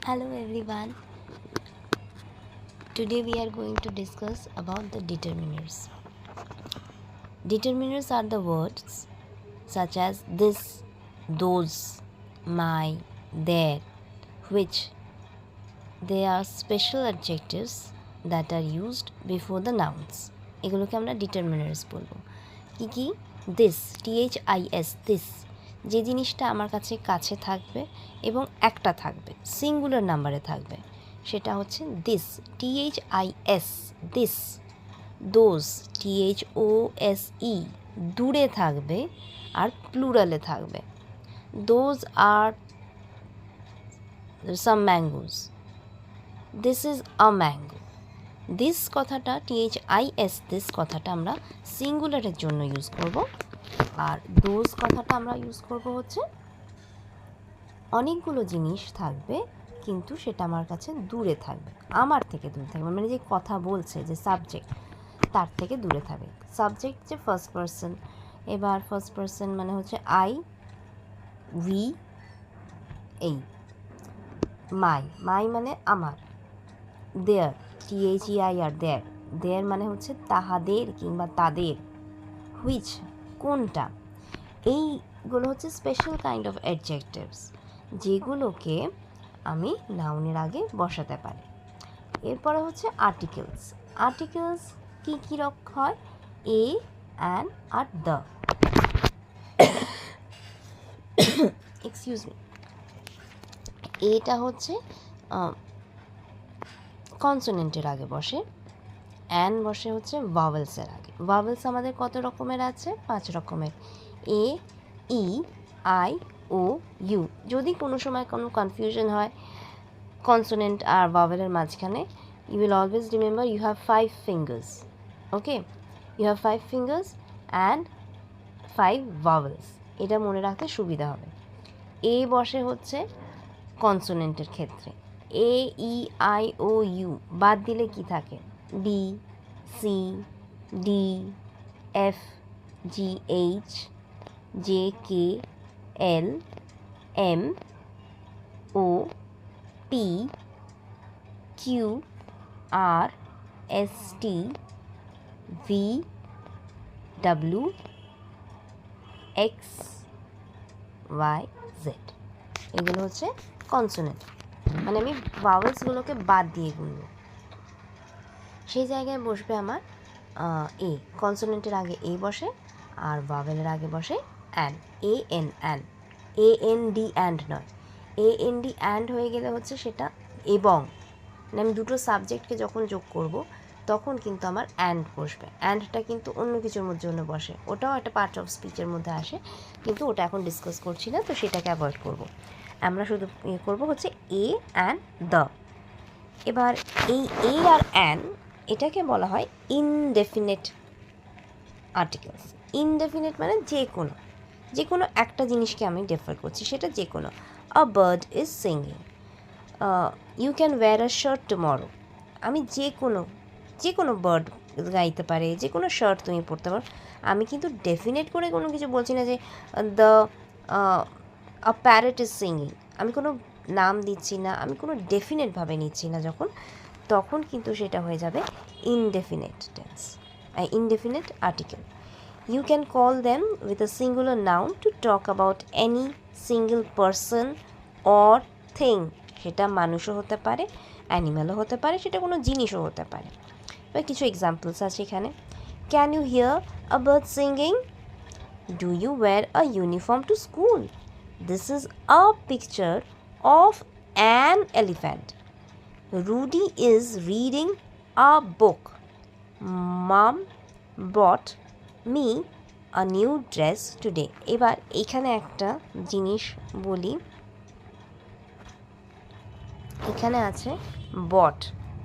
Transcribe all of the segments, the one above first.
Hello everyone. Today we are going to discuss about the determiners. Determiners are the words such as this, those, my, their, which. They are special adjectives that are used before the nouns. এগুলোকে আমরা determiners বলবো। কি this, THIS, this, যে জিনিসটা আমার কাছে কাছে থাকবে এবং একটা থাকবে, সিঙ্গুলার নাম্বারে থাকবে, সেটা হচ্ছে this, THIS, this. those, THOSE, দূরে থাকবে আর প্লুরালে থাকবে। those are some mangoes. This is a mango. This কথাটা THIS, this কথাটা আমরা সিঙ্গুলারের জন্য ইউজ করব, আর those কথাটা আমরা ইউজ করব হচ্ছে অনেকগুলো জিনিস থাকবে কিন্তু সেটা আমার কাছে দূরে থাকবে, আমার থেকে দূরে থাকবে, মানে যে কথা বলছে যে সাবজেক্ট তার থেকে দূরে থাকবে। সাবজেক্ট যে ফার্স্ট পারসন, এবার ফার্স্ট পারসন মানে হচ্ছে আই, উই, এই। মাই মানে আমার। দেয়ার, THEIR, দেয়ার, দেয়ার মানে হচ্ছে তাহাদের কিংবা তাদের। হুইচ, কোনটা। এইগুলো হচ্ছে স্পেশাল কাইন্ড অফ অ্যাডজেক্টিভস, যেগুলোকে আমি নাউনের আগে বসাতে পারি। এরপরে হচ্ছে আর্টিকেলস। আর্টিকেলস কী রকম হয়? এ, অ্যান আর দ্য। Excuse me. এটা হচ্ছে কনসোনেন্টের আগে বসে, অ্যান বসে হচ্ছে ভাওয়েলসের আগে। ভাওয়েলস আমাদের কত রকমের আছে? 5 রকমের। এ, ই, আই, ও, ইউ। যদি কোনো সময় কোনো কনফিউশন হয় কনসোনেন্ট আর ভাওয়েলের মাঝখানে, you will always remember you have 5 fingers. Okay, you have 5 fingers and 5 vowels. এটা মনে রাখতে সুবিধা হবে। এ বসে হচ্ছে কনসোনেন্টের ক্ষেত্রে। এ, ই, আই, ও, ইউ বাদ দিলে কি থাকে? B, C, D, F, G, H, J, K, L, M, O, P, Q, R, S, T, V, W, X, Y, Z. এগুলো হচ্ছে কনসোনেন্ট, মানে আমি ভাওয়েলসগুলোকে বাদ দিয়ে গুনবো। সেই জায়গায় বসবে আমার এ। কনসোনেন্টের আগে এ বসে আর ভাওয়েলের আগে বসে an, A N, an. A N D and নয়, এ এন ডি অ্যান্ড হয়ে গেলে হচ্ছে সেটা এবং, মানে আমি দুটো সাবজেক্টকে যখন যোগ করব তখন কিন্তু আমার অ্যান্ড বসবে। অ্যান্ডটা কিন্তু অন্য কিছুর জন্য বসে, ওটাও একটা পার্ট অফ স্পিচের মধ্যে আসে, কিন্তু ওটা এখন ডিসকাস করছি না, তো সেটাকে অ্যাভয়েড করব। আমরা শুধু করব হচ্ছে এ অ্যান্ড দ্য। এবার এই এ আর অ্যান, এটাকে বলা হয় ইনডেফিনেট আর্টিকেলস। ইনডেফিনেট মানে যে কোনো একটা জিনিসকে আমি ডেফার করছি, সেটা যে কোনো। A bird is singing, you can wear a shirt tomorrow. আমি যে কোনো বার্ড গাইতে পারে, যে কোনো শার্ট তুমি পরতে পারো। আমি কিন্তু ডেফিনেট করে কোনো কিছু বলছি না যে the a parrot is singing. আমি কোনো নাম দিচ্ছি না, আমি কোনো ডেফিনেটভাবে নিচ্ছি না যখন, তখন কিন্তু সেটা হয়ে যাবে indefinite tense, indefinite article. You can call them with a singular noun to talk about any single person or thing. সেটা মানুষও হতে পারে, অ্যানিম্যালও হতে পারে, সেটা কোনো জিনিসও হতে পারে। এবার কিছু এক্সাম্পলস আছে এখানে। Can you hear a bird singing? Do you wear a uniform to school? This is a picture of an elephant. Rudy is reading a book. Mum bought me a new dress today. এবার এখানে একটা জিনিস বলি, এখানে আছে বট।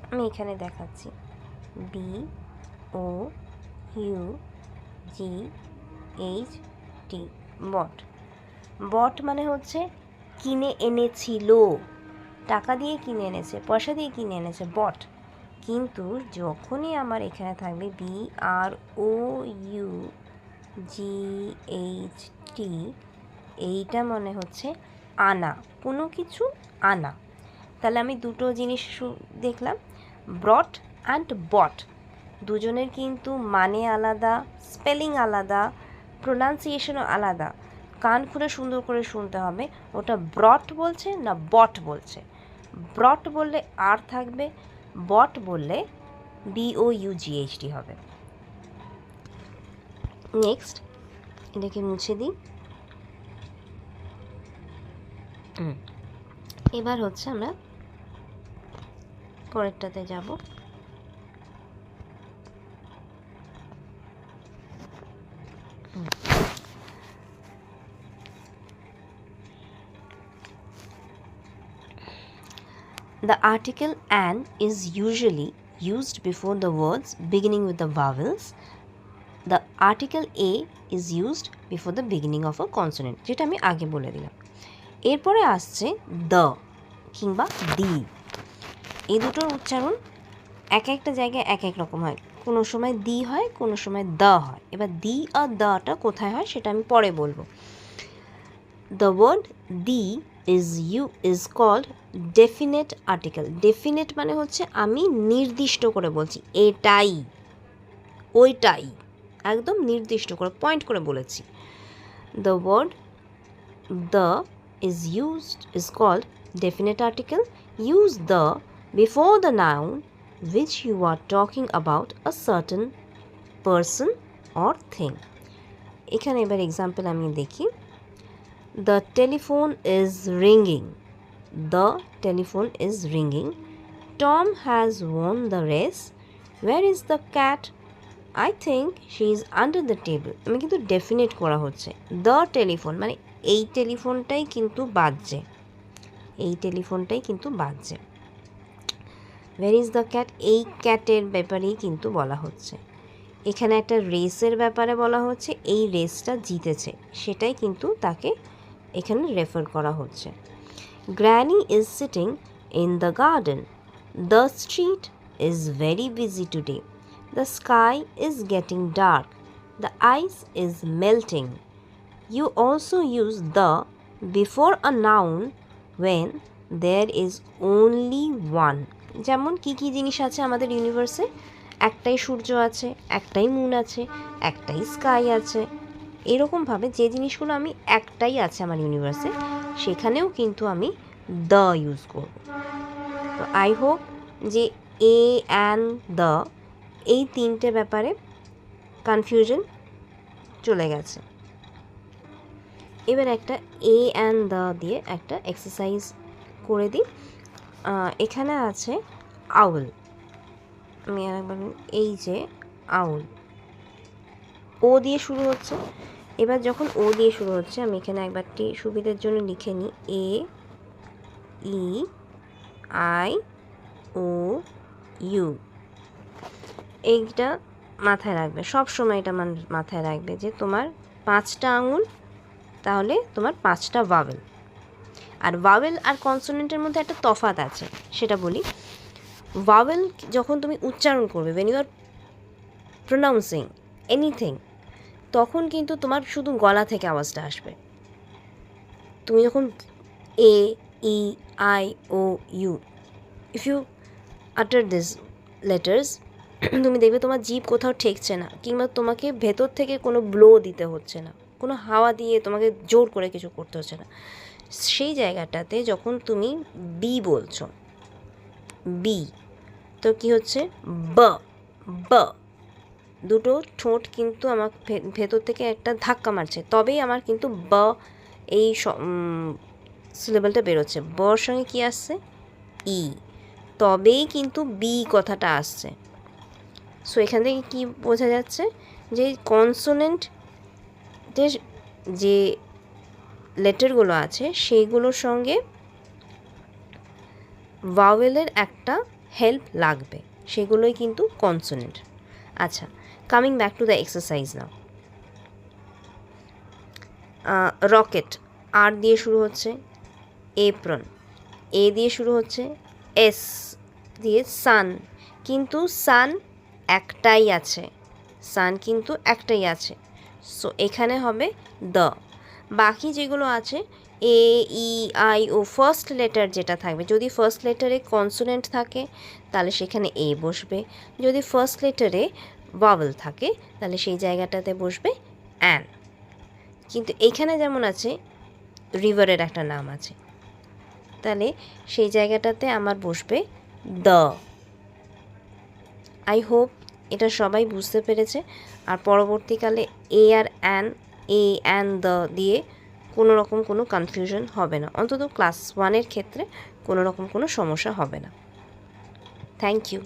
আমি এখানে দেখাচ্ছি B O you G H T, বট। বট মানে হচ্ছে কিনে এনেছিল, টাকা দিয়ে কিনে এনেছে, পয়সা দিয়ে কিনে এনেছে, বট। কিন্তু যখনই আমার এখানে থাকবে B R O you G H T, এইটা মনে হচ্ছে আনা, কোনো কিছু আনা। তাহলে আমি দুটো জিনিস দেখলাম, ব্রট অ্যান্ড বট, দুজনের কিন্তু মানে আলাদা, স্পেলিং আলাদা, প্রোনাউন্সিয়েশনও আলাদা। কান খুলে সুন্দর করে শুনতে হবে, ওটা ব্রট বলছে না বট বলছে। ব্রট বললে আর থাকবে, বট বললে BOUGHT হবে। নেক্সট এটাকে মুছে দিই। এবার হচ্ছে আমরা পরেরটাতে যাব। The article an is usually used before the words beginning with the vowels. The article a is used before the beginning of a consonant, যেটা আমি আগে বলে দিলাম। এরপরে আসছে the কিংবা দি। এই দুটোর উচ্চারণ এক একটা জায়গায় এক এক রকম হয়, কোনো সময় দি হয়, কোনো সময় দ্য হয়। এবার দি আর দ্যটা কোথায় হয় সেটা আমি পরে বলবো। The word the is called definite article. Definite মানে হচ্ছে আমি নির্দিষ্ট করে বলছি, এটাই ওইটাই, একদম নির্দিষ্ট করে পয়েন্ট করে বলেছি। The word the is called definite article. Use the before the noun which you are talking about a certain person or thing. এখানে এবার এক্সাম্পল আমি দেখি। The telephone is ringing. The telephone is ringing. Tom has won the race. Where is the cat? I think she is under the table. আমি কিন্তু definite করা হচ্ছে। The telephone মানে এই টেলিফোনটাই কিন্তু বাজছে, এই টেলিফোনটাই কিন্তু বাজছে। Where is the cat? এই ক্যাটের ব্যাপারেই কিন্তু বলা হচ্ছে। এখানে একটা রেসের ব্যাপারে বলা হচ্ছে, এই রেসটা জিতেছে, সেটাই কিন্তু তাকে এখানে রেফার করা হচ্ছে। Granny is sitting in the garden. The street is very busy today. The sky is getting dark. The ice is melting. You also use the before a noun when there is only one. যেমন কি কি জিনিস আছে আমাদের ইউনিভার্সে, একটাই সূর্য আছে, একটাই moon আছে, একটাই স্কাই আছে। এরকমভাবে যে জিনিসগুলো আমি একটাই আছে আমার ইউনিভার্সে, সেখানেও কিন্তু আমি দ্য ইউজ করব। তো আই হোপ যে এ অ্যান্ড দ্য এই তিনটে ব্যাপারে কনফিউশন চলে গেছে। এবার একটা এ অ্যান্ড দ্য দিয়ে একটা এক্সারসাইজ করে দিই। এখানে আছে আউল, আমি আরেকবার এই যে আউল ও দিয়ে শুরু হচ্ছে। এবার যখন ও দিয়ে শুরু হচ্ছে, আমি এখানে একবারটি সুবিধার জন্য লিখে নিই AEIOU। এইটা মাথায় রাখবে, সব সময় এটা মাথায় রাখবে যে তোমার 5টা আঙুল, তাহলে তোমার 5টা ভাওয়েল। আর ভাওয়েল আর কনসোনেন্টের মধ্যে একটা তফাৎ আছে, সেটা বলি। ভাওয়েল যখন তুমি উচ্চারণ করবে, when you are pronouncing anything, তখন কিন্তু তোমার শুধু গলা থেকে আওয়াজটা আসবে। তুমি যখন AEIOU, if you utter these letters, তুমি দেখবে তোমার জিভ কোথাও ঠেকছে না, কিংবা তোমাকে ভেতর থেকে কোনো ব্লো দিতে হচ্ছে না, কোনো হাওয়া দিয়ে তোমাকে জোর করে কিছু করতে হচ্ছে না। সেই জায়গাটাতে যখন তুমি বি বলছো, বি, তো কি হচ্ছে ব, দুটো ঠোঁট কিন্তু আমার ভেতর থেকে একটা ধাক্কা মারছে, তবেই আমার কিন্তু ব এই সিলেবলটা বেরোচ্ছে। বর সঙ্গে কি আসছে? ই, তবেই কিন্তু বি কথাটা আসছে। সো এখান থেকে কি বোঝা যাচ্ছে যে কনসোনেন্টের যে লেটারগুলো আছে সেইগুলোর সঙ্গে ভাওয়েলের একটা হেল্প লাগবে, সেগুলোই কিন্তু কনসোনেন্ট। আচ্ছা, coming back to the exercise now. Rocket R দিয়ে শুরু হচ্ছে, এপ্রন এ দিয়ে শুরু হচ্ছে, এস দিয়ে সান, কিন্তু সান একটাই আছে, সান কিন্তু একটাই আছে। সো এখানে হবে দ্য। বাকি যেগুলো আছে A E I O first letter যেটা থাকবে, যদি ফার্স্ট লেটারে কনসোনেন্ট থাকে তাহলে সেখানে এ বসবে, যদি ফার্স্ট লেটারে ভাওয়েল থাকে তাহলে সেই জায়গাটাতে বসবে অ্যান। কিন্তু এইখানে যেমন আছে রিভারের একটা নাম আছে, তাহলে সেই জায়গাটাতে আমার বসবে দ্য। আই হোপ এটা সবাই বুঝতে পেরেছে। আর পরবর্তীকালে এ আর অ্যান, এ অ্যান দ্য দিয়ে কোনো রকম কোনো কনফিউশন হবে না, অন্তত ক্লাস 1-এর ক্ষেত্রে কোনো রকম কোনো সমস্যা হবে না। Thank you.